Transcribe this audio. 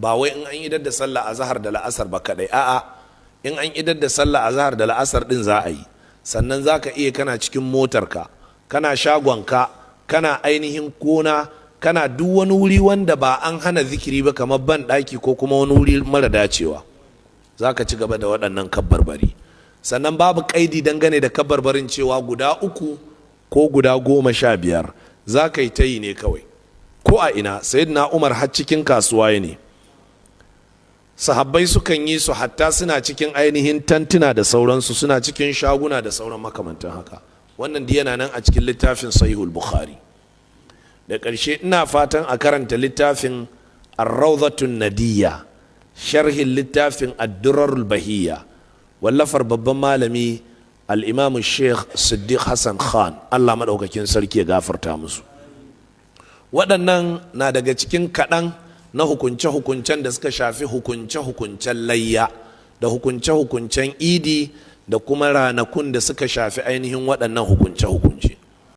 ba wai in an idar da sallah azhar da la'asar ba kadai, a'a in an idar da sallah azhar da la'asar din za a yi, sannan za ka iya kana cikin motarka, kana shagonka, kana ainihin kona, kana duk wani wuri wanda ba an hana zikiri ba kamar ban ɗaki ko kuma wani wuri mara dacewa, za ka ci gaba da waɗannan kabbarbari. Sannan babu ƙaidi dangane da kabbarbarin cewa guda 3 ko guda 15 za ka yi ta yi ne kawai ko a ina. Sayyidina Umar har cikin kasuwa ne, sahabbai sukan yi su hatta suna cikin ainihin tantuna da sauransu, suna cikin shaguna da sauran makamantan haka. Wannan da yana nan a cikin littafin Sahihul Bukhari. Da ƙarshe ina fatan a karanta littafin Ar-Rawdatun Nadiyya, sharhin littafin Ad-Durarul Bahiyya, wallafar babban malami al-Imam Sheikh Siddiq Hassan Khan, Allah madaukakin sarki ya gafarta musu. Waɗannan na daga cikin kaɗan na hukunce-hukuncen da suka shafi hukunce-hukuncen layya da hukunce-hukuncen idi da kuma ranakun da suka shafi ainihin waɗannan hukunce-hukunce.